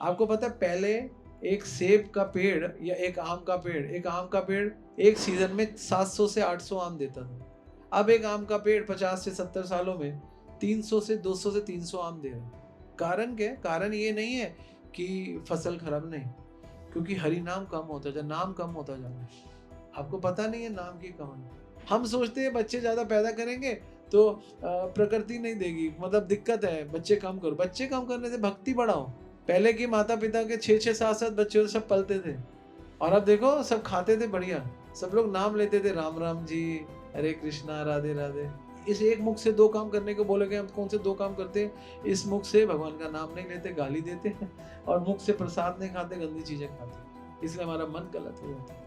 आपको पता है पहले एक सेब का पेड़ या एक आम का पेड़ एक सीजन में 700 से 800 आम देता था। अब एक आम का पेड़ 50 से 70 सालों में 300 से 200 से 300 आम दे रहा है। कारण क्या है? कारण ये नहीं है कि फसल खराब, नहीं, क्योंकि हरि नाम कम होता जा, नाम कम होता जा रहा है। आपको पता नहीं है नाम की कमी। हम सोचते हैं बच्चे ज्यादा पैदा करेंगे तो प्रकृति नहीं देगी, मतलब दिक्कत है, बच्चे कम करो। बच्चे कम करने से भक्ति बढ़ाओ। पहले की माता पिता के 6-6 7-7 बच्चे तो सब पलते थे, और अब देखो सब खाते थे बढ़िया। सब लोग नाम लेते थे, राम राम जी, हरे कृष्णा, राधे राधे। इस एक मुख से दो काम करने को बोले गए, हम कौन से दो काम करते हैं? इस मुख से भगवान का नाम नहीं लेते, गाली देते हैं, और मुख से प्रसाद नहीं खाते, गंदी चीजें खाते, इसलिए हमारा मन गलत हो जाता है।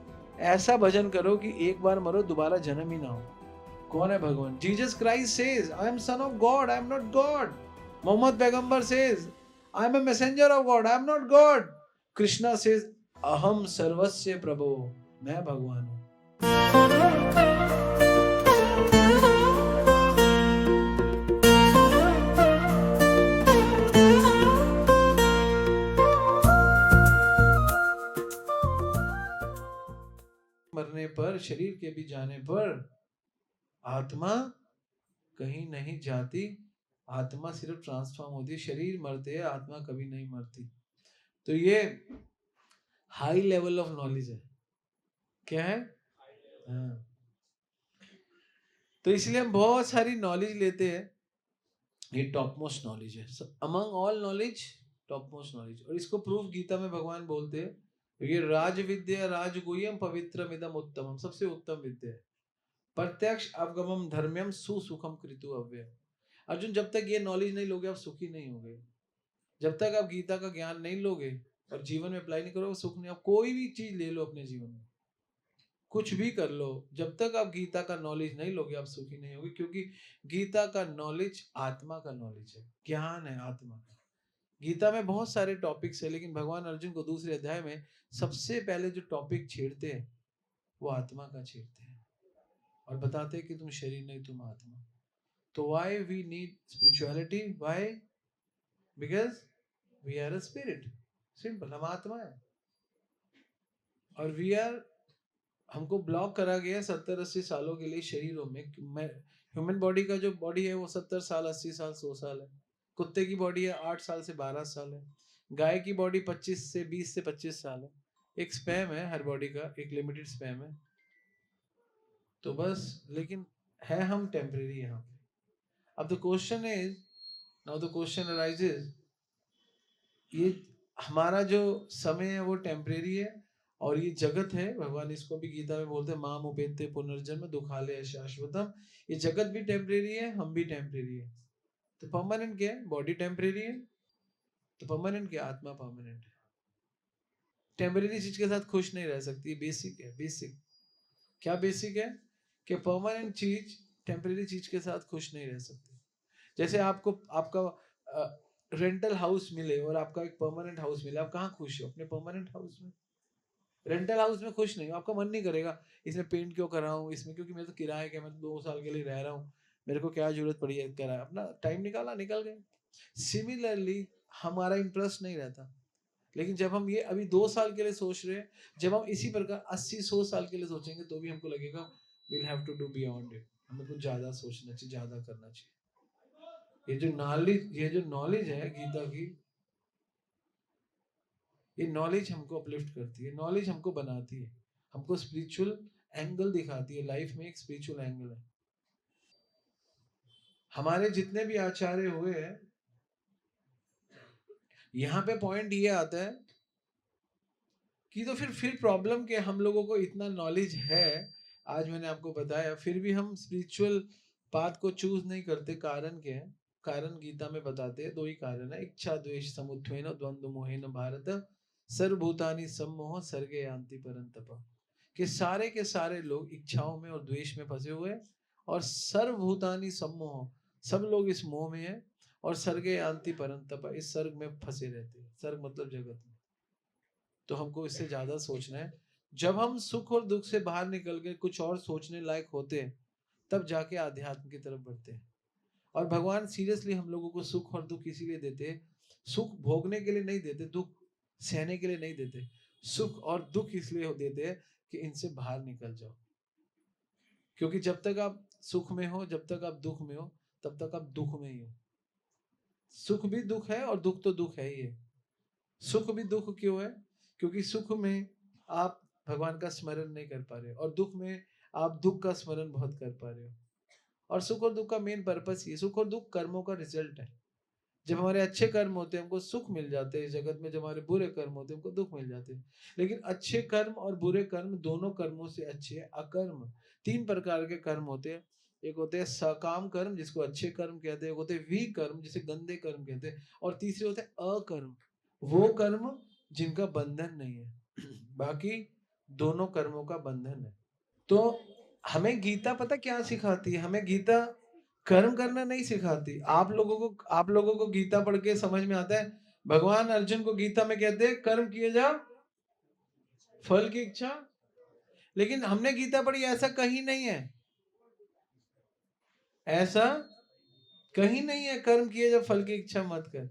ऐसा भजन करो कि एक बार मरो दोबारा जन्म ही ना हो। कौन है भगवान? Jesus Christ says I am son of God, I am not God. Muhammad पैगंबर says I am a messenger of God, I am not God. Krishna says अहम सर्वस्य प्रभो, मैं भगवान हूं। मरने पर, शरीर के भी जाने पर आत्मा कहीं नहीं जाती। आत्मा सिर्फ ट्रांसफॉर्म होती है। शरीर मरते हैं, आत्मा कभी नहीं मरती। तो ये हाई लेवल ऑफ नॉलेज है। क्या है? हाँ। तो इसलिए हम बहुत सारी नॉलेज लेते हैं। ये टॉप मोस्ट नॉलेज है, among all knowledge top most knowledge. और इसको प्रूफ गीता में भगवान बोलते हैं, ये राज विद्या राजगुह्यम पवित्रमिदम उत्तमम, सबसे उत्तम विद्या है। प्रत्यक्ष अवगमम धर्म्यम सुसुखम कृतु अव्ययम। अर्जुन, जब तक ये नॉलेज नहीं लोगे आप सुखी नहीं होगे। जब तक आप गीता का ज्ञान नहीं लोगे और जीवन में अप्लाई नहीं करोगे, सुख नहीं। आप कोई भी चीज ले लो अपने जीवन में, कुछ भी कर लो, जब तक आप गीता का नॉलेज नहीं लोगे आप सुखी नहीं होगे। क्योंकि गीता का नॉलेज आत्मा का नॉलेज है, ज्ञान है आत्मा का। गीता में बहुत सारे टॉपिक्स है, लेकिन भगवान अर्जुन को दूसरे अध्याय में सबसे पहले जो टॉपिक छेड़ते हैं वो आत्मा का छेड़ते हैं, और बताते हैं कि तुम शरीर नहीं, तुम आत्मा। तो why we need spirituality? Why? Because we are a spirit. Simple, हम आत्मा है, और वी आर, हमको ब्लॉक करा गया 70-80 सालों के लिए शरीरों में। ह्यूमन बॉडी का जो बॉडी है वो 70 साल, 80 साल, 100 साल है। कुत्ते की बॉडी है 8 साल से 12 साल है। गाय की बॉडी 20 से 25 साल है। एक स्पैम है हर बॉडी का, एक लिमिटेड स्पैम है। तो बस, लेकिन है हम टेम्परेरी यहाँ पे। अब the question is, now the question arises, ये हमारा जो समय है वो टेम्परेरी है, और ये जगत है, भगवान इसको भी गीता में बोलते हैं माम उपेत्य पुनर्जन्म दुखालय शाश्वतम। ये जगत भी टेम्परेरी है, हम भी टेम्परेरी है। तो परमानेंट क्या है? बॉडी टेम्परेरी है। तो परमानेंट क्या? आत्मा परमानेंट है। टेम्परेरी चीज के साथ खुश नहीं रह सकती, बेसिक है, बेसिक। क्या बेसिक है? कि परमानेंट चीज टेम्परेरी चीज के साथ खुश नहीं रह सकती। जैसे आपको आपका रेंटल हाउस मिले और आपका एक परमानेंट हाउस मिले, आप कहाँ खुश हो? अपने परमानेंट हाउस में। रेंटल हाउस में खुश नहीं हो, आपका मन नहीं करेगा इसमें पेंट क्यों कर रहा हूँ इसमें, क्योंकि मैं तो किराए के, मैं तो 2 साल के लिए रह रहा हूँ, मेरे को क्या जरूरत पड़ी है किराया, अपना टाइम निकाला, निकल गए। सिमिलरली हमारा इंटरेस्ट नहीं रहता। लेकिन जब हम ये अभी 2 साल के लिए सोच रहे हैं, जब हम इसी प्रकार 80-100 साल के लिए सोचेंगे तो भी हमको लगेगा will have to do beyond it, हमें कुछ ज्यादा सोचना चाहिए, ज्यादा करना चाहिए। ये जो नॉलेज है गीता की, ये नॉलेज हमको अपलिफ्ट करती है, नॉलेज हमको बनाती है, हमको स्पिरिचुअल एंगल दिखाती है। लाइफ में एक स्पिरिचुअल एंगल है। हमारे जितने भी आचार्य हुए हैं, यहाँ पे पॉइंट ये आता है कि तो फिर प्रॉब्लम के, हम लोगों को इतना नॉलेज है, आज मैंने आपको बताया, फिर भी हम स्पिरिचुअल पाथ को चूज नहीं करते। कारण क्या है? कारण गीता में बताते हैं, दो ही कारण है। इच्छा द्वेष समुत्थेन द्वंद्व मोहेन भारत, सर्वभूतानि सम्मोह सर्गे यान्ति परन्तप। कि सारे के सारे लोग इच्छाओं में और द्वेष में फंसे हुए हैं, और सर्वभूतानि सम्मोह, सब लोग इस मोह में है, और सर्गे यान्ति परन्तप, इस सर्ग में फंसे रहते हैं। सर्ग मतलब जगत में। तो हमको इससे ज्यादा सोचना है। जब हम सुख और दुख से बाहर निकल के कुछ और सोचने लायक होते हैं, तब जाके आध्यात्म की तरफ बढ़ते हैं। और भगवान सीरियसली हम लोगों को सुख और दुख इसीलिए देते हैं, सुख भोगने के लिए नहीं देते, दुख सहने के लिए नहीं देते। सुख और दुख इसलिए देते हैं कि इनसे बाहर निकल जाओ। क्योंकि जब तक आप सुख में हो, जब तक आप दुख में हो, तब तक आप दुख में ही हो। सुख भी दुख है और दुख तो दुख है ही है। सुख भी दुख क्यों है? क्योंकि सुख में आप भगवान का स्मरण नहीं कर पा रहे हो और दुख में आप दुख का स्मरण बहुत कर पा रहे हो। और सुख और दुख का मेन पर्पस ये, सुख और दुख कर्मों का रिजल्ट है। जब हमारे अच्छे कर्म होते हैं हमको सुख मिल जाते हैं इस जगत में, जब हमारे बुरे कर्म होते हैं हमको दुख मिल जाते हैं। लेकिन अच्छे कर्म और बुरे कर्म दोनों कर्मों से अच्छे है अकर्म। 3 प्रकार के कर्म होते हैं। एक होते हैं सकाम कर्म जिसको अच्छे कर्म कहते हैं, एक होते हैं विकर्म जिसे गंदे कर्म कहते हैं, और तीसरे होते हैं अकर्म, वो कर्म जिनका बंधन नहीं है। बाकी दोनों कर्मों का बंधन है। तो हमें गीता पता क्या सिखाती है? हमें गीता कर्म करना नहीं सिखाती। आप लोगों को गीता पढ़ के समझ में आता है, भगवान अर्जुन को गीता में कहते हैं कर्म किए जा फल की इच्छा। लेकिन हमने गीता पढ़ी, ऐसा कहीं नहीं है, ऐसा कहीं नहीं है कर्म किए जा फल की इच्छा मत कर।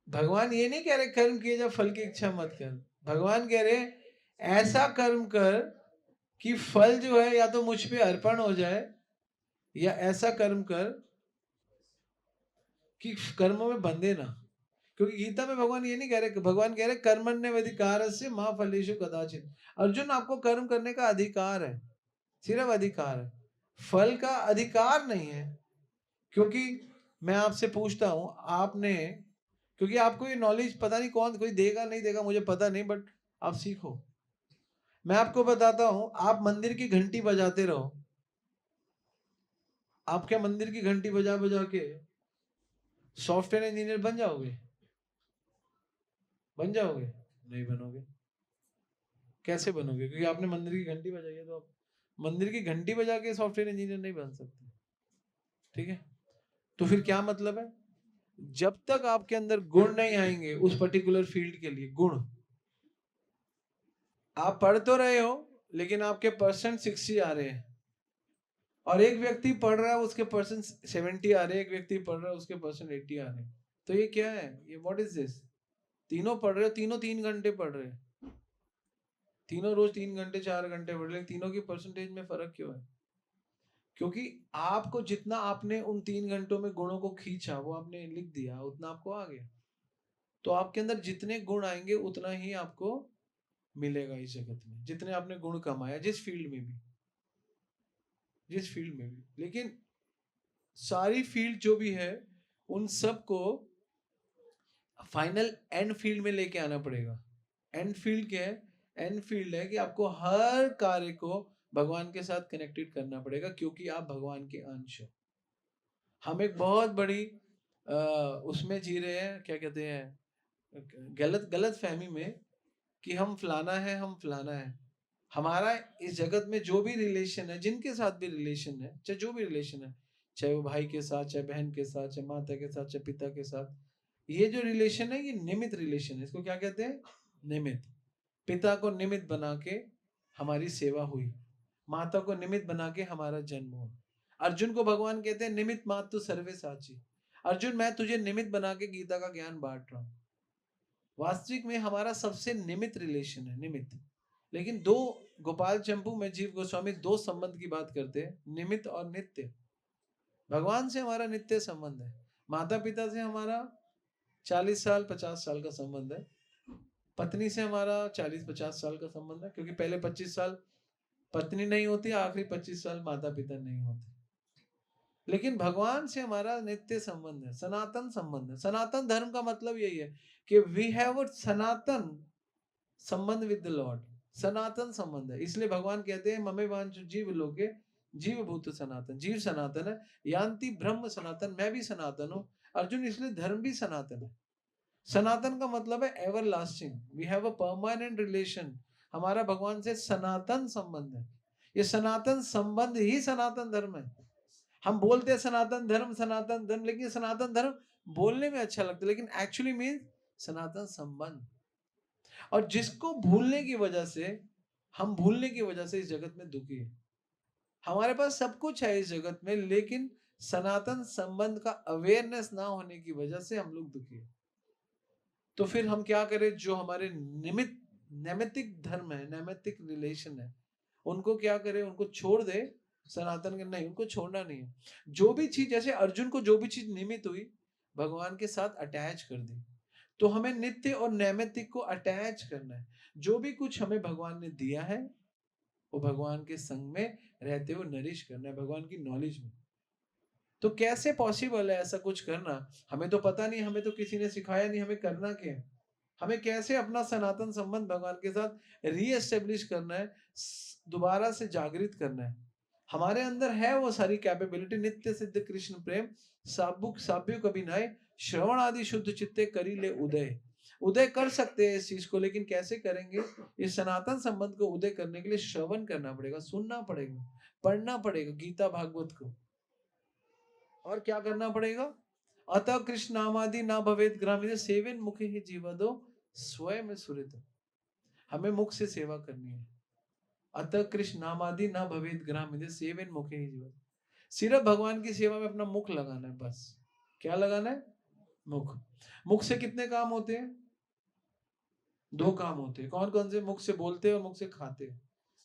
भगवान ये नहीं कह रहे कर्म किए जा फल की इच्छा मत कर। भगवान कह रहे ऐसा कर्म कर कि फल जो है या तो मुझ पे अर्पण हो जाए, या ऐसा कर्म कर कि कर्मों में बंधे ना। क्योंकि गीता में भगवान ये नहीं कह रहे, भगवान कह रहे कर्मण्येवाधिकार से मां फलेषु कदाचित। अर्जुन आपको कर्म करने का अधिकार है, सिर्फ अधिकार है, फल का अधिकार नहीं है। क्योंकि मैं आपसे पूछता हूं, आपने, क्योंकि आपको ये नॉलेज पता नहीं कौन कोई देगा नहीं देगा मुझे पता नहीं, बट आप सीखो। मैं आपको बताता हूं, आप मंदिर की घंटी बजाते रहो, आप क्या मंदिर की घंटी बजा बजा के सॉफ्टवेयर इंजीनियर बन जाओगे? बन जाओगे? नहीं बनोगे। कैसे बनोगे? क्योंकि आपने मंदिर की घंटी बजाई है, तो आप मंदिर की घंटी बजा के सॉफ्टवेयर इंजीनियर नहीं बन सकते। ठीक है, तो फिर क्या मतलब है? जब तक आपके अंदर गुण नहीं आएंगे उस पर्टिकुलर फील्ड के लिए, गुण, आप पढ़ तो रहे हो लेकिन आपके परसेंट 60 आ रहे हैं, और एक व्यक्ति पढ़ रहा है उसके परसेंट 70 आ रहे हैं, एक व्यक्ति पढ़ रहा है उसके परसेंट 80 आ रहे हैं। तो ये क्या है? ये व्हाट इज दिस? तीनों पढ़ रहे हो, तीनों 3 घंटे पढ़ रहे हैं, तीनों रोज 3 घंटे 4 घंटे पढ़ रहे हैं, तीनों की परसेंटेज में फर्क क्यों है? क्योंकि आपको जितना आपने उन 3 घंटों में गुणों को खींचा, वो आपने लिख दिया, उतना आपको आ गया। तो आपके अंदर जितने गुण आएंगे उतना ही आपको मिलेगा इस जगत में, जितने आपने गुण कमाया जिस फील्ड में भी, जिस फील्ड में भी। लेकिन सारी फील्ड जो भी है उन सबको फाइनल एंड फील्ड में लेके आना पड़ेगा। एंड फील्ड क्या है? एंड फील्ड है कि आपको हर कार्य को भगवान के साथ कनेक्टेड करना पड़ेगा, क्योंकि आप भगवान के अंश हो। हम एक बहुत बड़ी उसमें जी रहे हैं, क्या कहते हैं, गलत गलत फहमी में, कि हम फलाना है, हम फलाना है। हमारा इस जगत में जो भी रिलेशन है, जिनके साथ भी रिलेशन है, चाहे जो भी रिलेशन है, चाहे वो भाई के साथ, चाहे बहन के साथ, चाहे माता के साथ, चाहे पिता के साथ, ये जो रिलेशन है ये निमित्त रिलेशन है। इसको क्या कहते हैं? निमित्त। पिता को निमित्त बना के हमारी सेवा हुई, माता को निमित्त बना के हमारा जन्म हुआ। अर्जुन को भगवान कहते हैं निमित्त मात्र सर्वे साची। अर्जुन, मैं तुझे निमित्त बना के गीता का ज्ञान बांट रहा हूं। वास्तविक में हमारा सबसे निमित्त रिलेशन है, निमित्त। लेकिन दो, गोपाल चंपू में जीव गोस्वामी दो संबंध की बात करते हैं, निमित्त और नित्य। भगवान से हमारा नित्य संबंध है, माता पिता से हमारा 40 साल 50 साल का संबंध है, पत्नी से हमारा 40-50 साल का संबंध है, क्योंकि पहले 25 साल पत्नी नहीं होती, आखिरी 25 साल माता पिता नहीं होते। लेकिन भगवान से हमारा नित्य संबंध है, सनातन संबंध है। सनातन धर्म का मतलब यही है कि वी हैव अ सनातन संबंध विद द लॉर्ड। सनातन संबंध है, इसलिए भगवान कहते हैं ममे वांचो जीव लोके जीव भूत सनातन। जीव सनातन है, यान्ति ब्रह्म सनातन, मैं भी सनातन हूं अर्जुन, इसलिए धर्म भी सनातन है। सनातन का मतलब है ever lasting, we have a permanent relation. हमारा भगवान से सनातन संबंध है। ये सनातन संबंध ही सनातन धर्म है। हम बोलते हैं सनातन धर्म, लेकिन सनातन धर्म बोलने में अच्छा लगता है, लेकिन एक्चुअली मीन सनातन संबंध। और जिसको भूलने की वजह से, हम भूलने की वजह से इस जगत में दुखी है। हमारे पास सब कुछ है इस जगत में, लेकिन सनातन संबंध का अवेयरनेस ना होने की वजह से हम लोग दुखी है। तो फिर हम क्या करें, जो हमारे नैमित्तिक धर्म है, नैमित्तिक रिलेशन है, उनको क्या करें, उनको छोड़ दे। सनातन के नहीं, उनको छोड़ना नहीं है। जो भी चीज, जैसे अर्जुन को जो भी चीज निमित्त हुई भगवान के साथ अटैच कर दी, तो हमें नित्य और नैमित्तिक को अटैच करना है। जो भी कुछ हमें भगवान ने दिया है वो भगवान के संग में रहते हुए नरिश करना है, भगवान की नॉलेज में। तो कैसे पॉसिबल है ऐसा कुछ करना? हमें तो पता नहीं, हमें तो किसी ने सिखाया नहीं, हमें करना क्या है? हमें कैसे अपना सनातन संबंध भगवान के साथ रीएस्टेब्लिश करना है, दोबारा से जागृत करना है। हमारे अंदर है वो सारी कैपेबिलिटी। नित्य सिद्ध कृष्ण प्रेम साबुक साब्य कभी नाय, श्रवण आदि शुद्ध चित्ते करी ले उदय। उदय कर सकते हैं इस चीज को, लेकिन कैसे करेंगे? इस सनातन संबंध को उदय करने के लिए श्रवण करना पड़ेगा, सुनना पड़ेगा, पढ़ना पड़ेगा गीता भागवत को। और क्या करना पड़ेगा? अतः कृष्ण नामादि ना भवेद ग्रामीण सेवन मुखे ही जीवदो स्वयं सुरित। हमें मुख से सेवा करनी है। अतः कृष्ण नामादि ना भवेद ग्रामीण सेवन मुखे ही जीवदो। सिर्फ भगवान की सेवा में अपना मुख लगाना है बस। क्या लगाना है? मुख। मुख से कितने काम होते हैं? 2 काम होते हैं। कौन कौन से? मुख से बोलते हैं और मुख से खाते हैं।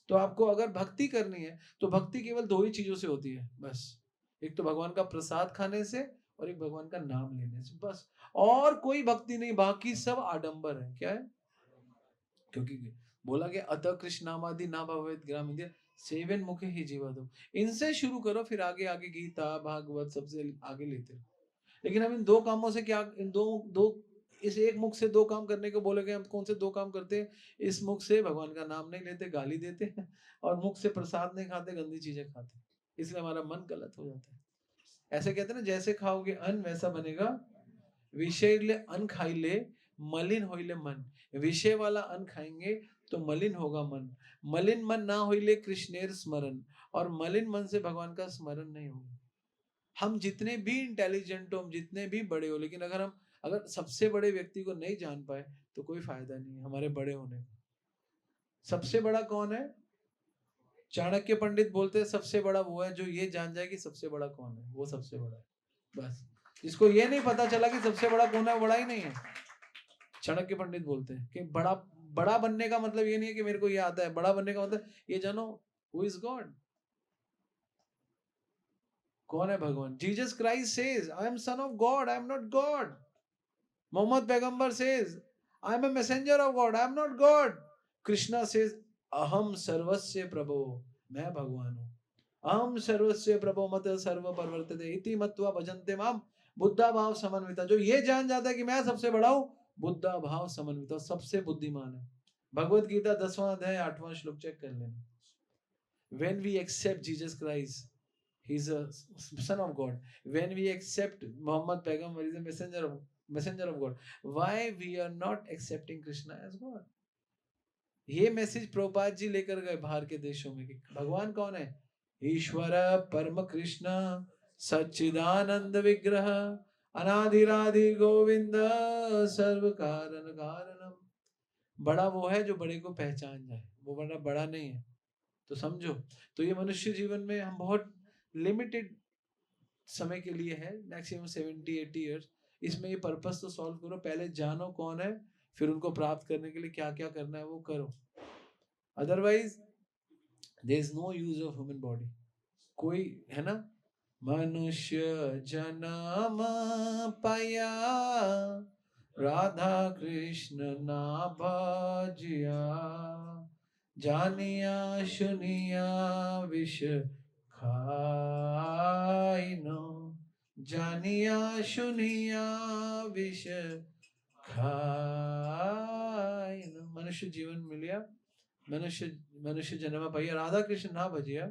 तो आपको अगर भक्ति करनी है तो भक्ति केवल 2 ही चीजों से होती है बस। एक तो भगवान का प्रसाद खाने से और एक भगवान का नाम लेने से, बस। और कोई भक्ति नहीं, बाकी सब आडंबर है। क्या है? क्योंकि बोला गया अतः कृष्ण नामादि ना भवेत ग्राम इंद्रिय सेवन मुखे ही जीवा दो। इनसे शुरू करो, फिर आगे आगे गीता भागवत सबसे आगे लेते हो। लेकिन हम इन 2 कामों से क्या, इन दो दो इस एक मुख से 2 काम करने को बोले गए, हम कौन से 2 काम करते हैं? इस मुख से भगवान का नाम नहीं लेते, गाली देते हैं, और मुख से प्रसाद नहीं खाते, गंदी चीजें खाते। इसलिए हमारा मन गलत हो जाता है। ऐसे कहते हैं ना, जैसे खाओगे अन्न वैसा बनेगा। विषय ले अन्न खाई ले, मलिन होइले मन। विषय वाला अन्न खाएंगे तो मलिन होगा मन। मलिन मन ना होइले कृष्णेर स्मरण, और मलिन मन से भगवान का स्मरण नहीं होगा। हम जितने भी इंटेलिजेंट हो, हम जितने भी बड़े हो, लेकिन अगर सबसे बड़े व्यक्ति को नहीं जान पाए तो कोई फायदा नहीं है हमारे बड़े होने का। सबसे बड़ा कौन है? चाणक्य पंडित बोलते हैं सबसे बड़ा वो है जो ये जान जाए कि सबसे बड़ा कौन है, वो सबसे बड़ा है। बस जिसको ये नहीं पता चला कि सबसे बड़ा कौन है, वो बड़ा ही नहीं है। चाणक्य पंडित बोलते हैं कि बड़ा बड़ा बनने का मतलब ये नहीं है कि मेरे को ये आता है। बड़ा बनने का मतलब ये जानो हु इज गॉड। कौन है भगवान? Jesus Christ says I am son of God, I am not God. Muhammad पैगंबर says I am a messenger of God, I am not God. Krishna says अहम सर्वस्य प्रभो, मैं भगवान हूं। अहम सर्वस्य प्रभो मत सर्व परवर्तते इति मत्वा भजन्ते माम बुद्धा भाव समन्विता। जो ये जान जाता है कि मैं सबसे बड़ा हूं, बुद्धा भाव समन्विता, सबसे बुद्धिमान है। भगवत गीता 10वां अध्याय 8वां श्लोक चेक कर लेना। When we accept Jesus Christ, He's a Son of God. When we accept Muhammad Paigambar is a messenger of God, why we are not accepting Krishna as God? ये मैसेज प्रभुपाद जी लेकर गए बाहर के देशों में कि भगवान कौन है? ईश्वर परम कृष्ण सच्चिदानंद विग्रह अनादिरादि गोविंद सर्व कारण कारणम। बड़ा वो है जो बड़े को पहचान जाए, वो बड़ा बड़ा नहीं है। तो समझो, तो ये मनुष्य जीवन में हम बहुत लिमिटेड समय के लिए है, मैक्सिमम 70-80 ईयर्स। इसमें ये पर्पस तो सॉल्व करो, पहले जानो कौन है, फिर उनको प्राप्त करने के लिए क्या क्या करना है वो करो। Otherwise there is no use of human body. कोई है ना, मनुष्य जन्म पाया राधा कृष्ण ना भजिया, जानिया सुनिया विष खाइनो, जानिया सुनिया विष खाइनो। मनुष्य जीवन मिलिया, मनुष्य मनुष्य जन्म पाइया राधा कृष्ण ना भजिया,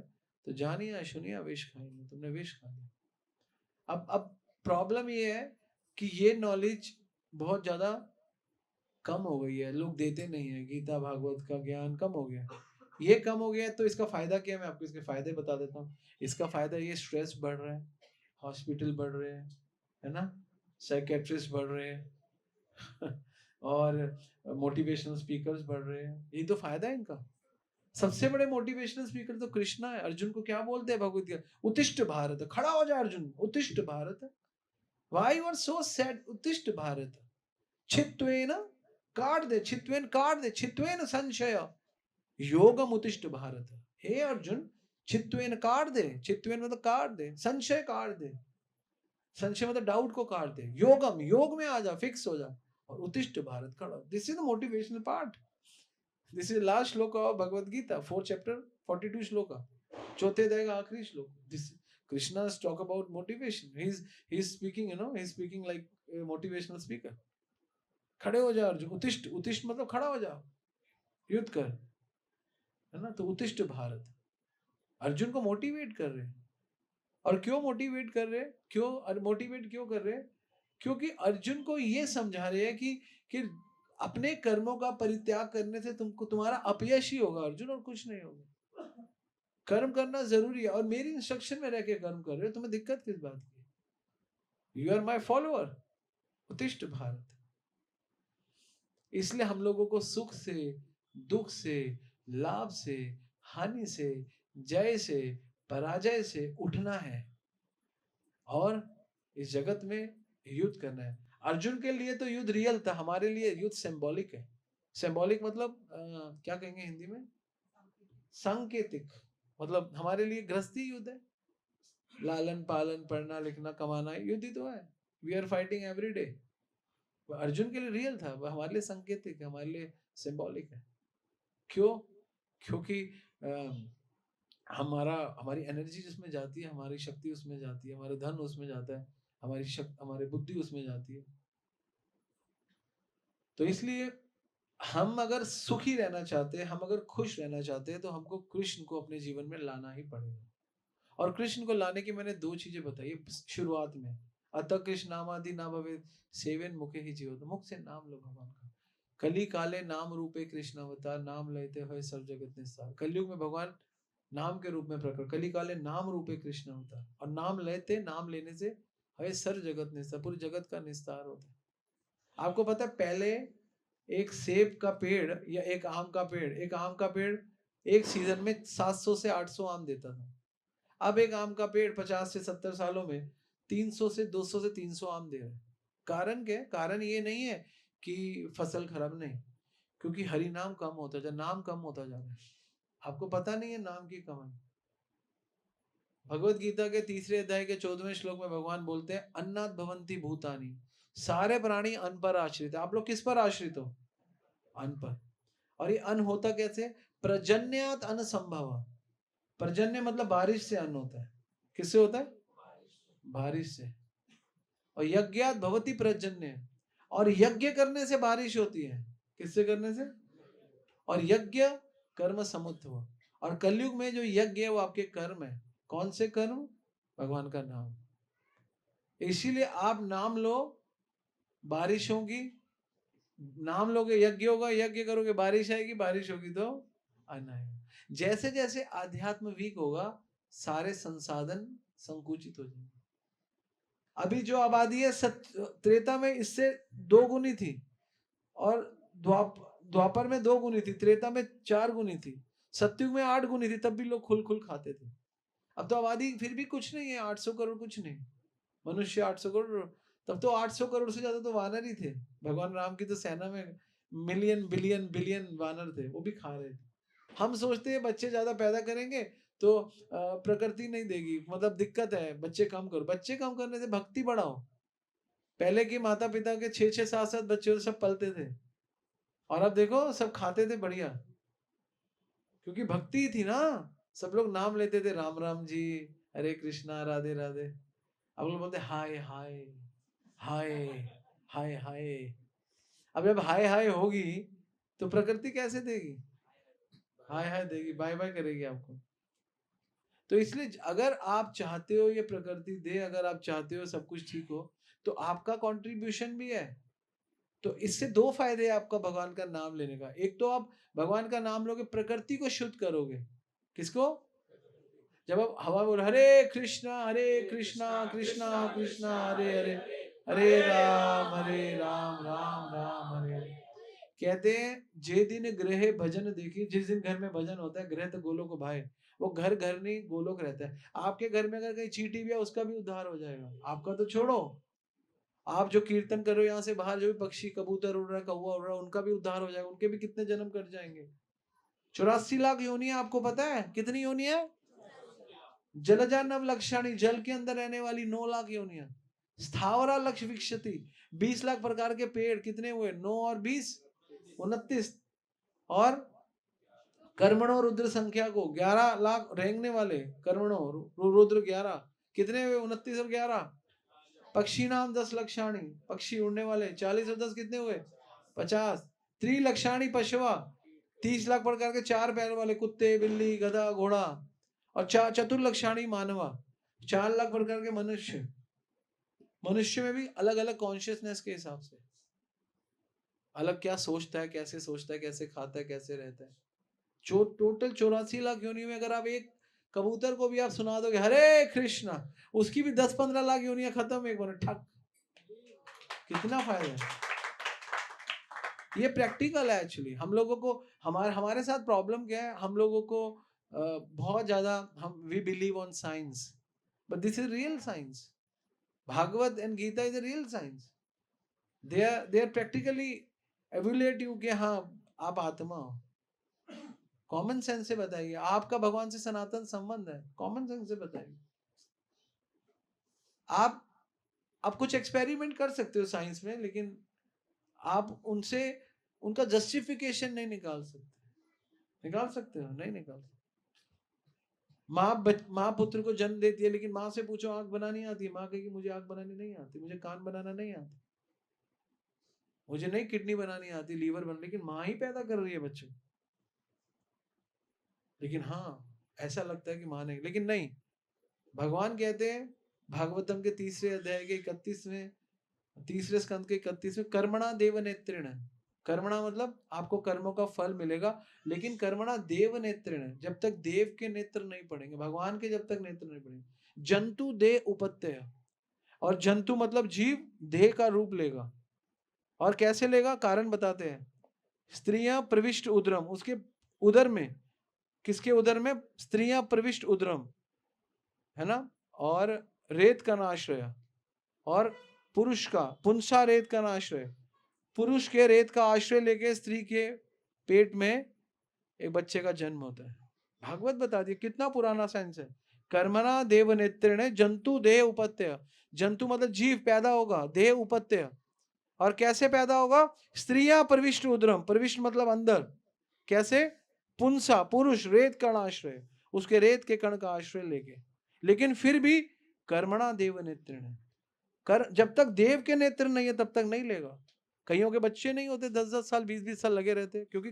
तो जानिया सुनिया विष खाइनो, तुमने विष खा लिया। अब प्रॉब्लम ये है कि ये नॉलेज बहुत ज्यादा कम हो गई है, लोग देते नहीं है। गीता भागवत का ज्ञान कम हो गया। ये कम हो गया तो इसका फायदा क्या है? मैं आपको इसके फायदे बता देता हूँ। इसका फायदा ये, स्ट्रेस बढ़ रहा है, हॉस्पिटल बढ़ रहे हैं, है ना, साइकेट्रिस्ट बढ़ रहे हैं और मोटिवेशनल स्पीकर्स बढ़ रहे हैं। ये तो फायदा है इनका। सबसे बड़े मोटिवेशनल स्पीकर तो कृष्णा है। अर्जुन को क्या बोलते हैं भगवत गीता? उत्तिष्ठ भारत, खड़ा हो जा अर्जुन, उत्तिष्ठ Bharat. Why you are so sad? उत्तिष्ठ भारत, चित्वेन काट दे, चित्वेन काट दे, चित्वेन संशय योगम उत्तिष्ठ भारत। हे अर्जुन, चित्वेन काट दे, चित्वेन मतलब काट दे, संशय काट दे, संशय मतलब डाउट को काट दे, योगम योग में आ जा, फिक्स हो जा, और उत्तिष्ठ भारत खड़ा। This is the motivational part. This is last श्लोक ऑफ भगवद गीता, 4 चैप्टर 42 श्लोक, चौथे अध्याय का आखिरी श्लोक। This Krishna talk about motivation. He is speaking, you know, he is speaking like motivational speaker. खड़े हो जा अर्जुन, उत्तिष्ठ, उत्तिष्ठ मतलब खड़ा हो जा, युद्ध कर, है ना। तो उत्तिष्ठ भारत, अर्जुन को मोटिवेट कर रहे हैं। और क्यों मोटिवेट कर रहे हैं, क्यों मोटिवेट क्यों कर रहे हैं? क्योंकि अर्जुन को ये समझा रहे हैं कि अपने कर्मों का परित्याग करने से तुमको तुम्हारा अपयश ही होगा अर्जुन, और कुछ नहीं होगा। कर्म करना जरूरी है, और मेरी इंस्ट्रक्शन में रह के कर्म कर रहे हो, तुम्हें दिक्कत किस बात की? यू आर माई फॉलोअर, उत्तिष्ठ भारत। इसलिए हम लोगों को सुख से, दुख से, लाभ से, हानि से, जय से, पराजय से उठना है, और इस जगत में युद्ध करना है। अर्जुन के लिए तो युद्ध रियल था, हमारे लिए युद्ध सिंबॉलिक है। सिंबॉलिक मतलब क्या कहेंगे हिंदी में? सांकेतिक। मतलब हमारे लिए गृहस्थी युद्ध है, लालन पालन, पढ़ना लिखना कमाना, युद्ध ही तो है। We are fighting every day. Arjun के लिए रियल था, वह हमारे लिए सांकेतिक है, हमारे लिए सिंबॉलिक है। क्यों? क्योंकि हमारी एनर्जी जिसमें जाती है, हमारी शक्ति उसमें जाती है, हमारा धन उसमें जाता है, हमारी बुद्धि उसमें जाती है। तो इसलिए हम अगर सुखी रहना चाहते हैं, हम अगर खुश रहना चाहते हैं, तो हमको कृष्ण को अपने जीवन में लाना ही पड़ेगा। और कृष्ण को लाने की मैंने 2 चीजें बताई शुरुआत में। अतः कृष्ण नामादि ना भवे सेवन मुखे ही जीवत, मुख से नाम लो भगवान का। कली काले नाम रूपे कृष्ण अवतार, नाम लेते हुए सब जगत निस्तार। कलयुग में भगवान नाम के रूप में प्रकट, कली काले नाम रूपे कृष्ण अवतार। और नाम लेने से है सर जगत निस्तार, पूरी जगत का निस्तार होता है। आपको पता है, पहले एक सेब का पेड़ या एक आम का पेड़ एक सीजन में 700 से 800 आम देता था। अब एक आम का पेड़ 50 से 70 सालों में 200 से 300 आम दे रहे हैं। कारण क्या? कारण ये नहीं है कि फसल खराब, नहीं, क्योंकि हरि नाम कम होता जा, नाम कम होता जा रहा है। आपको पता नहीं है नाम की कमी। भगवत गीता के 3 अध्याय के 14वें श्लोक में भगवान बोलते हैं, अन्नात् भवन्ति भूतानि, सारे प्राणी अन्न पर आश्रित है। आप लोग किस पर आश्रित हो? अन्न पर। और ये अन्न होता कैसे? प्रजन्यात अन्न संभव। पर्जन्य मतलब बारिश से अन्न होता है। किससे होता है? बारिश से। और यज्ञात भवति पर्जन्य, और यज्ञ करने से बारिश होती है। किससे करने से? और यज्ञ कर्म समुत्व। और कलयुग में जो यज्ञ है वो आपके कर्म है। कौन से कर्म? भगवान का नाम। इसीलिए आप नाम लो, बारिश होगी। नाम लोगे, यज्ञ होगा, यज्ञ करोगे, बारिश आएगी, बारिश होगी तो अन्न आएगा। जैसे जैसे आध्यात्म वीक होगा, सारे संसाधन संकुचित हो जाएंगे। अभी जो आबादी है त्रेता में इससे 2 गुनी थी, और द्वापर में 2 गुनी थी, त्रेता में 4 गुनी थी, सतयुग में 8 गुनी थी, तब भी लोग खुल खुल खाते थे। अब तो आबादी फिर भी कुछ नहीं है, 800 करोड़ कुछ नहीं, मनुष्य 800 करोड़। तब तो 800 करोड़ से ज्यादा तो वानर ही थे। भगवान राम की तो सेना में मिलियन बिलियन बिलियन वानर थे, वो भी खा रहे थे। हम सोचते हैं बच्चे ज्यादा पैदा करेंगे तो प्रकृति नहीं देगी, मतलब दिक्कत है, बच्चे कम करो। बच्चे कम करने से भक्ति बढ़ाओ। पहले के माता पिता के 6-6 7-7 बच्चे सब पलते थे, और अब देखो सब खाते थे बढ़िया, क्योंकि भक्ति थी ना। सब लोग नाम लेते थे, राम राम जी, हरे कृष्णा, राधे राधे। अब लोग बोलते हाय हाय हाय हाय हाय। अब जब हाय हाय होगी तो प्रकृति कैसे देगी? हाय हाय देगी, बाय बाय करेगी आपको। तो इसलिए अगर आप चाहते हो ये प्रकृति दे, अगर आप चाहते हो सब कुछ ठीक हो, तो आपका कंट्रीब्यूशन भी है। तो इससे 2 फायदे हैं आपका भगवान का नाम लेने का। एक तो आप भगवान का नाम लोगे, प्रकृति को शुद्ध करोगे। किसको? जब आप हवा बोल हरे कृष्णा कृष्णा कृष्णा हरे हरे, हरे राम राम राम हरे हरे। कहते हैं जे दिन गृह भजन देखिए, जिस दिन घर में भजन होता है, गृह तो गोलोक भाई, वो घर घर नहीं गोलोक रहता है। आपके घर में अगर कहीं चींटी भी है, उसका भी उद्धार हो जाएगा, आपका तो छोड़ो। आप जो कीर्तन कर रहे हो यहाँ से बाहर जो भी पक्षी कबूतर उड़ रहा है, कौवा उड़ रहा है, उनका भी उद्धार हो जाएगा, उनके भी कितने जन्म कट जाएंगे। 84 लाख योनियां, आपको पता है कितनी योनियां? जलजा नव लक्षाणी, जल के अंदर रहने वाली 9 लाख योनियां। स्थावरा लक्ष विक्षति, 20 लाख प्रकार के पेड़, कितने हुए? 9 और 20 29। और कर्मणों रुद्र संख्या को 11 लाख रेंगने वाले, कर्मणों रुद्र 11, कितने हुए? 29 और 11। पक्षी नाम 10 लक्षाणी, पक्षी उड़ने वाले, 40 और 10 कितने हुए? 50। त्रिलक्षाणी पशुआ, 30 लाख प्रकार के 4 पैर वाले, कुत्ते, बिल्ली, गधा, घोड़ा। और चतुर्लक्षाणी मानवा, 4 लाख प्रकार के मनुष्य। मनुष्य में भी अलग अलग कॉन्शियसनेस के हिसाब से अलग क्या सोचता है, कैसे सोचता है, कैसे खाता है, कैसे रहता है। टोटल 84 लाख योनि में अगर आप एक कबूतर को भी आप सुना दोगे हरे कृष्णा, उसकी भी 10-15 लाख योनियां खत्म एक बार ठक। कितना फायदा है। ये प्रैक्टिकल है एक्चुअली। हम लोगों को हमारे साथ प्रॉब्लम क्या है, हम लोगों को बहुत ज्यादा हम we believe on science, but this is real science. Bhagavat and Gita is a real science. They are practically evaluate you कि हाँ आप आत्मा हो। कॉमन सेंस से बताइए, आपका भगवान से सनातन संबंध है, कॉमन सेंस से बताइए। आप कुछ एक्सपेरिमेंट कर सकते हो साइंस में, लेकिन आप उनसे उनका जस्टिफिकेशन नहीं निकाल सकते। निकाल सकते हो? नहीं निकाल सकते। माँ पुत्र को जन्म देती है, लेकिन माँ से पूछो आंख बनानी आती है, माँ कहेगी मुझे आंख बनानी नहीं आती, मुझे कान बनाना नहीं आता, मुझे नहीं किडनी बनानी आती, लीवर बन, लेकिन माँ ही पैदा कर रही है बच्चे। लेकिन हाँ ऐसा लगता है कि माँ नहीं, लेकिन नहीं। भगवान कहते हैं भागवतम के 3 अध्याय के 31वें, 3 स्कंद के 31वें, कर्मणा देव नेत्रेण। कर्मणा मतलब आपको कर्मों का फल मिलेगा, लेकिन कर्मणा देव नेत्रेण, जब तक देव के नेत्र नहीं पड़ेंगे, भगवान के जब तक नेत्र नहीं पड़ेंगे। जंतु देह उपत्यय, और जंतु मतलब जीव देह का रूप लेगा। और कैसे लेगा? कारण बताते हैं। स्त्रियां प्रविष्ट उदरम, उसके उदर में, किसके उदर में? स्त्रियां प्रविष्ट उदरम, है ना। और रेत का नाश्रय, और पुरुष का पुंसा रेत का नाश्रय, पुरुष के रेत का आश्रय लेके स्त्री के पेट में एक बच्चे का जन्म होता है। भागवत बता दिए, कितना पुराना साइंस है। कर्मणा देव नेत्रेण जंतु देह उपत्यय, जंतु मतलब जीव पैदा होगा, देह उपत्यय। और कैसे पैदा होगा? स्त्रियां प्रविष्ट उदरम, प्रविष्ट मतलब अंदर, कैसे? पुंसा पुरुष रेत कण आश्रय, उसके रेत के कण का आश्रय लेके। लेकिन फिर भी कर्मणा देव नेत्रेण, कर जब तक देव के नेत्र नहीं है तब तक नहीं लेगा। कईयों के बच्चे नहीं होते, 10-10 साल 20-20 साल लगे रहते, क्योंकि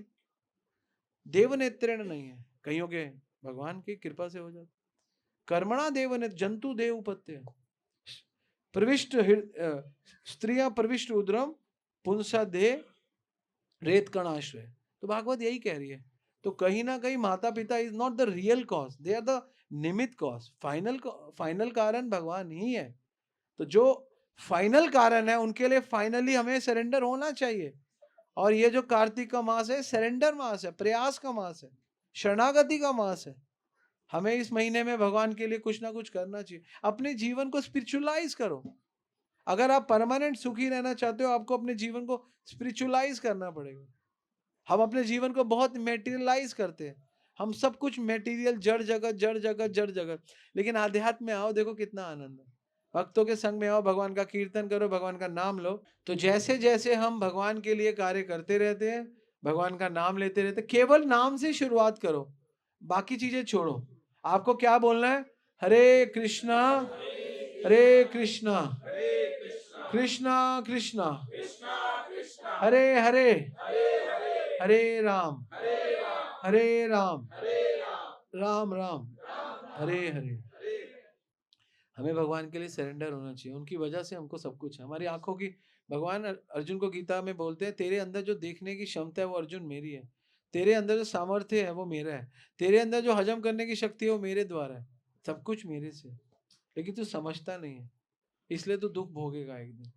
देव नेत्रेण नहीं है। कईयों के भगवान की कृपा से हो जाता। कर्मणा देव नेत्र जंतु देव उपत्य, प्रविष्ट स्त्रियां प्रविष्ट उदरम, पुंसा दे रेत कण आश्रय। तो भागवत यही कह रही है। तो कहीं ना कहीं माता पिता is not the real cause, they are the निमित्त कॉज। फाइनल कारण भगवान ही है। तो जो फाइनल कारण है उनके लिए फाइनली हमें सरेंडर होना चाहिए। और ये जो कार्तिक का मास है, सरेंडर मास है, प्रयास का मास है, शरणागति का मास है। हमें इस महीने में भगवान के लिए कुछ ना कुछ करना चाहिए। अपने जीवन को स्पिरिचुअलाइज करो। अगर आप परमानेंट सुखी रहना चाहते हो, आपको अपने जीवन को स्पिरिचुअलाइज करना पड़ेगा। हम अपने जीवन को बहुत मेटीरियलाइज करते हैं, हम सब कुछ मेटीरियल, जड़ जगत जड़ जगत जड़ जगत। लेकिन आध्यात्म में आओ, देखो कितना आनंद है। भक्तों के संग में आओ, भगवान का कीर्तन करो, भगवान का नाम लो। तो जैसे जैसे हम भगवान के लिए कार्य करते रहते हैं, भगवान का नाम लेते रहते, केवल नाम से शुरुआत करो, बाकी चीजें छोड़ो। आपको क्या बोलना है? हरे कृष्णा हरे कृष्णा कृष्णा कृष्णा हरे हरे हरे राम राम राम हरे हरे। हमें भगवान के लिए सरेंडर होना चाहिए। उनकी वजह से हमको सब कुछ है। हमारी आंखों की, भगवान अर्जुन को गीता में बोलते हैं, तेरे अंदर जो देखने की क्षमता है वो अर्जुन मेरी है, तेरे अंदर जो सामर्थ्य है वो मेरा है, तेरे अंदर जो हजम करने की शक्ति है वो मेरे द्वारा है, सब कुछ मेरे से। लेकिन तू समझता नहीं है, इसलिए तू दुख भोगेगा एक दिन।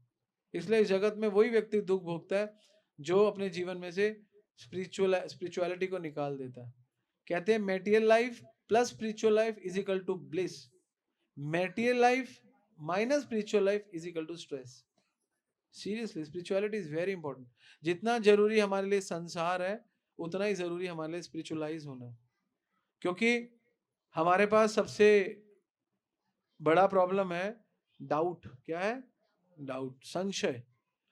इसलिए इस जगत में वही व्यक्ति दुख भोगता है जो अपने जीवन में से स्पिरिचुअलिटी को निकाल देता है। कहते हैं material life plus spiritual life is equal to bliss, material life minus spiritual life is equal to stress. Seriously spirituality is very important. जितना जरूरी हमारे लिए संसार है उतना ही जरूरी हमारे लिए स्पिरिचुअलाइज होना है. क्योंकि हमारे पास सबसे बड़ा प्रॉब्लम है डाउट. क्या है? डाउट, संशय.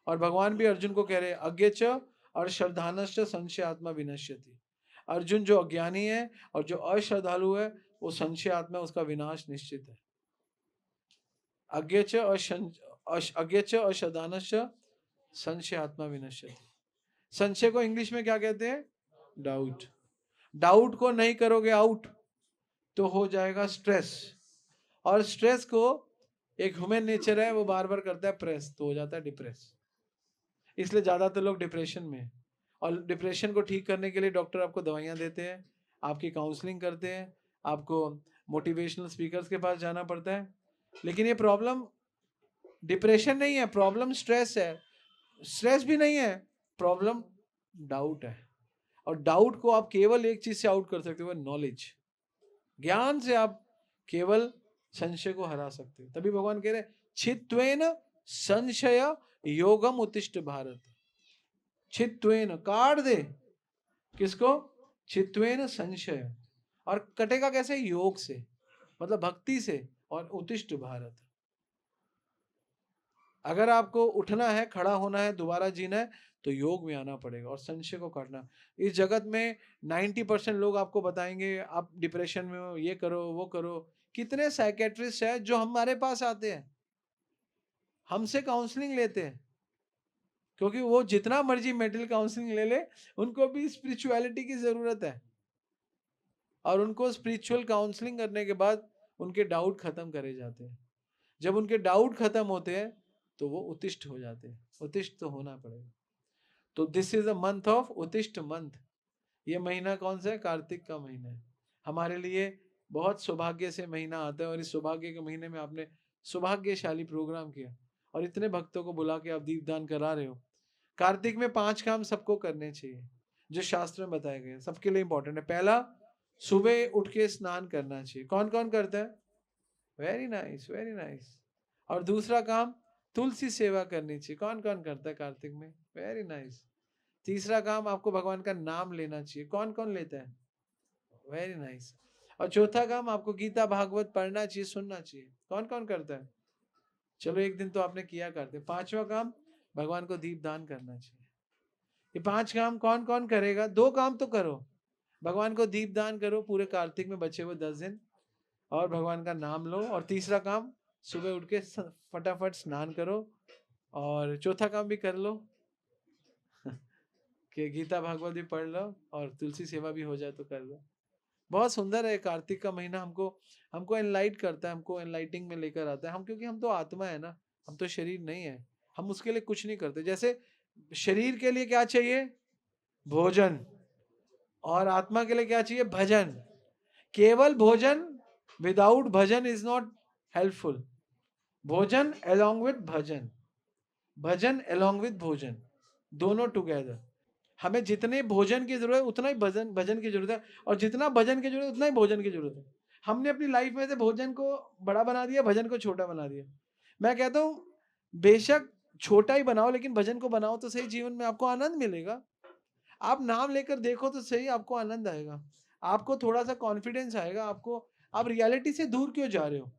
और भगवान भी अर्जुन को कह रहे हैं अज्ञेच और श्रद्धानश्च संशय आत्मा विनश्यति. अर्जुन जो अज्ञानी है और जो अश्रद्धालु है वो संशय आत्मा, उसका विनाश निश्चित है. अज्ञेच और श्रद्धानश्च संशय आत्मा विनश्यति. संशय को इंग्लिश में क्या कहते हैं? डाउट. डाउट को नहीं करोगे आउट तो हो जाएगा स्ट्रेस. और स्ट्रेस को एक ह्यूमन नेचर है, वो बार बार करता है प्रेस, तो हो जाता है डिप्रेस. इसलिए ज्यादातर लोग डिप्रेशन में. और डिप्रेशन को ठीक करने के लिए डॉक्टर आपको दवाइयां देते हैं, आपकी काउंसलिंग करते हैं, आपको मोटिवेशनल स्पीकर्स के पास जाना पड़ता है. लेकिन ये प्रॉब्लम डिप्रेशन नहीं है, प्रॉब्लम स्ट्रेस है. स्ट्रेस भी नहीं है, प्रॉब्लम डाउट है. और डाउट को आप केवल एक चीज से आउट कर सकते हो, नॉलेज. ज्ञान से आप केवल संशय को हरा सकते हो. तभी भगवान कह रहे छित्त्वेन संशय योगम उत्तिष्ठ भारत. छित्त्वेन, काट दे. किसको? छित्त्वेन संशय. और कटेगा कैसे? योग से, मतलब भक्ति से. और उत्तिष्ठ भारत, अगर आपको उठना है, खड़ा होना है, दोबारा जीना है तो योग में आना पड़ेगा और संशय को काटना. इस जगत में 90% लोग आपको बताएंगे आप डिप्रेशन में हो, ये करो वो करो. कितने साइकेट्रिस्ट हैं जो हमारे पास आते हैं, हमसे काउंसलिंग लेते हैं, क्योंकि वो जितना मर्जी मेंटल काउंसलिंग ले ले, उनको भी स्पिरिचुअलिटी की जरूरत है. और उनको स्पिरिचुअल काउंसलिंग करने के बाद उनके डाउट खत्म करे जाते हैं. जब उनके डाउट खत्म होते हैं तो वो उत्तिष्ठ हो जाते हैं. उत्तिष्ठ तो होना पड़ेगा. तो this is a month of उत्तिष्ठ मंथ. ये महीना कौन सा है? कार्तिक का महीना है. हमारे लिए बहुत सौभाग्य से महीना आता है. और इस सौभाग्य के महीने में आपने सौभाग्यशाली प्रोग्राम किया और इतने भक्तों को बुला के आप दीपदान करा रहे हो. कार्तिक में 5 काम सबको करने चाहिए जो शास्त्र में बताए गए, सबके लिए इंपॉर्टेंट है. पहला, सुबह उठ के स्नान करना चाहिए. कौन कौन करता है? Very nice, very nice. और दूसरा काम, तुलसी सेवा करनी चाहिए. कौन कौन करता है कार्तिक में? Very nice. तीसरा काम, आपको भगवान का नाम लेना चाहिए. कौन कौन लेता है? Very nice. और चौथा काम, आपको गीता भागवत पढ़ना चाहिए, सुनना चाहिए. कौन कौन करता है? चलो एक दिन तो आपने किया करते. पांचवा काम, भगवान को दीप दान करना चाहिए. ये 5 काम कौन कौन करेगा? 2 काम तो करो, भगवान को दीप दान करो पूरे कार्तिक में बचे हुए 10 दिन, और भगवान का नाम लो. और तीसरा काम, सुबह उठ के फटाफट स्नान करो. और चौथा काम भी कर लो कि गीता भागवत भी पढ़ लो और तुलसी सेवा भी हो जाए तो कर लो. बहुत सुंदर है कार्तिक का महीना. हमको हमको एनलाइट करता है, हमको एनलाइटिंग में लेकर आता है. हम, क्योंकि हम तो आत्मा है ना, हम तो शरीर नहीं है. हम उसके लिए कुछ नहीं करते. जैसे शरीर के लिए क्या चाहिए? भोजन. और आत्मा के लिए क्या चाहिए? भजन. केवल भोजन without bhajan is not helpful. भोजन along with bhajan, bhajan along with भोजन, दोनों टुगेदर. हमें जितने भोजन की जरूरत है उतना ही भजन भजन की जरूरत है, और जितना भजन की जरूरत है उतना ही भोजन की जरूरत है. हमने अपनी लाइफ में से भोजन को बड़ा बना दिया, भजन को छोटा बना दिया. मैं कहता हूँ बेशक छोटा ही बनाओ, लेकिन भजन को बनाओ तो सही. जीवन में आपको आनंद मिलेगा. आप नाम लेकर देखो तो सही, आपको आनंद आएगा, आपको थोड़ा सा कॉन्फिडेंस आएगा. आपको, आप रियलिटी से दूर क्यों जा रहे हो?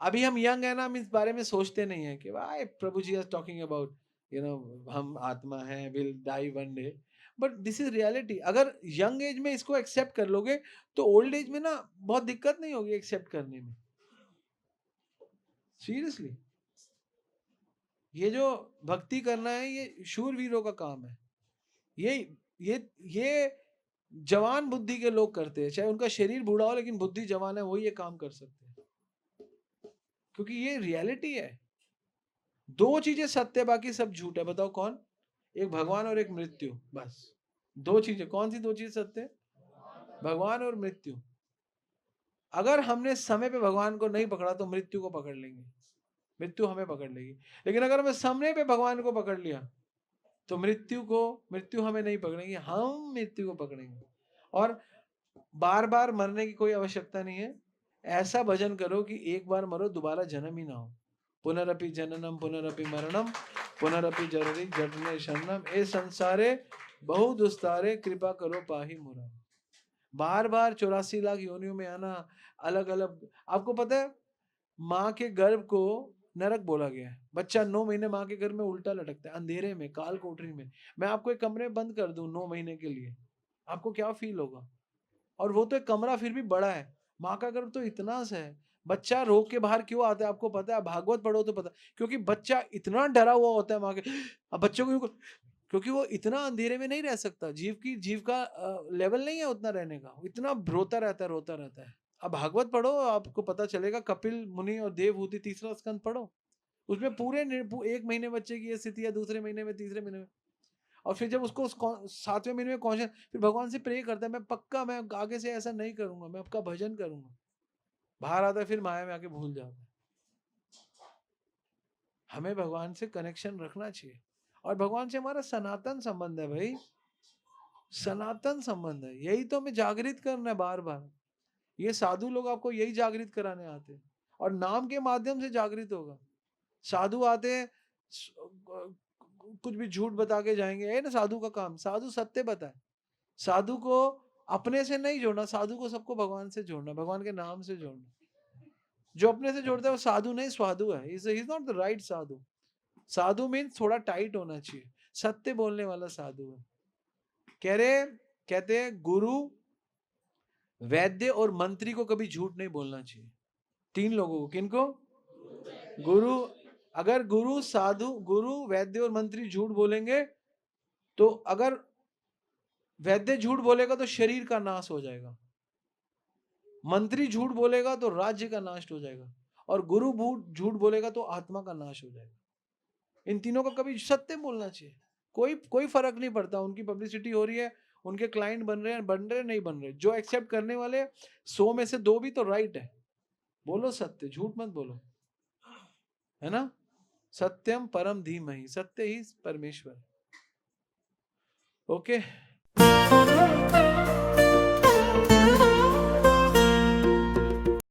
अभी हम यंग है ना, हम इस बारे में सोचते नहीं है कि भाई प्रभु जी आर टॉकिंग अबाउट हम आत्मा है, will die one day. But this is reality. अगर यंग एज में इसको एक्सेप्ट कर लोगे तो ओल्ड एज में ना बहुत दिक्कत नहीं होगी एक्सेप्ट करने में. सीरियसली, ये जो भक्ति करना है ये शूरवीरों का काम है. ये ये जवान बुद्धि के लोग करते हैं. चाहे उनका शरीर बूढ़ा हो लेकिन बुद्धि जवान है, वही ये काम कर सकते हैं. क्योंकि ये रियलिटी है. 2 चीजें सत्य, बाकी सब झूठ है. बताओ कौन? एक भगवान और एक मृत्यु. बस 2 चीजें. कौन सी 2 चीजें सत्य है? भगवान और मृत्यु. अगर हमने समय पे भगवान को नहीं पकड़ा तो मृत्यु को पकड़ लेंगे, मृत्यु हमें पकड़ लेगी. लेकिन अगर हमें समय पे भगवान को पकड़ लिया तो मृत्यु हमें नहीं पकड़ेगी, हम मृत्यु को पकड़ेंगे. और बार बार मरने की कोई आवश्यकता नहीं है. ऐसा भजन करो कि एक बार मरो दोबारा जन्म ही ना हो. पुनरपि जननम पुनरपि मरणम पुनरपि जररि जठने शरणम ए संसारे बहु दुस्तारे कृपा करो पाहि मुरारे। बार बार 84 लाख योनियों में आना, अलग अलग। आपको पता है माँ के गर्भ को नरक बोला गया है। बच्चा 9 महीने माँ के गर्भ में उल्टा लटकता है, अंधेरे में, काल कोठरी में। मैं आपको एक कमरे में बंद कर दूं 9 महीने के लिए, आपको क्या फील होगा? और वो तो एक कमरा फिर भी बड़ा है, माँ का गर्भ तो इतना सा है। बच्चा रो के बाहर क्यों आता है आपको पता है? भागवत पढ़ो तो पता, क्योंकि बच्चा इतना डरा हुआ होता है माँ के। अब बच्चों को क्योंकि वो इतना अंधेरे में नहीं रह सकता, जीव का लेवल नहीं है उतना रहने का, इतना रोता रहता है। अब भागवत पढ़ो, आपको पता चलेगा। कपिल मुनि और देवहूति 3रा स्कंद पढ़ो, उसमें पूरे 1 महीने बच्चे की ये स्थिति है, 2 महीने में, 3 महीने में। और फिर जब उसको 7वें महीने में कॉन्शियस, फिर भगवान से प्रे करता है, मैं पक्का, मैं आगे से ऐसा नहीं करूंगा, मैं आपका भजन करूंगा। बाहर आता है, फिर माया में आके भूल जाता है। हमें भगवान से कनेक्शन रखना चाहिए, और भगवान से हमारा सनातन संबंध है भाई, सनातन संबंध है। यही तो हमें जागृत करना है बार बार। ये साधु लोग आपको यही जागृत कराने आते हैं, और नाम के माध्यम से जागृत होगा। साधु आते हैं, कुछ भी झूठ बता के जाएंगे, है ना साधु का काम। साधु सत्य बताए, साधु को अपने से नहीं जोड़ना, साधु को सबको भगवान से जोड़ना, भगवान के नाम से जोड़ना। जो अपने से जोड़ता है वो साधु नहीं, स्वाधु है। He is not the right Sadhu. Sadhu means थोड़ा टाइट होना चाहिए, सत्य बोलने वाला साधु है। कहते हैं गुरु, वैद्य और मंत्री को कभी झूठ नहीं बोलना चाहिए। 3 लोगों को, किनको? गुरु, अगर गुरु, साधु, गुरु, वैद्य और मंत्री झूठ बोलेंगे, तो अगर वैद्य झूठ बोलेगा तो शरीर का नाश हो जाएगा, मंत्री झूठ बोलेगा तो राज्य का नाश हो जाएगा, और गुरु झूठ बोलेगा तो आत्मा का नाश हो जाएगा। इन तीनों का कभी सत्य बोलना चाहिए। कोई फर्क नहीं पड़ता, उनकी पब्लिसिटी हो रही है, उनके क्लाइंट बन रहे नहीं बन रहे, जो एक्सेप्ट करने वाले 100 में से 2 भी तो राइट है। बोलो सत्य, झूठ मत बोलो, है ना? सत्यम परम धीमहि, सत्य ही परमेश्वर। ओके।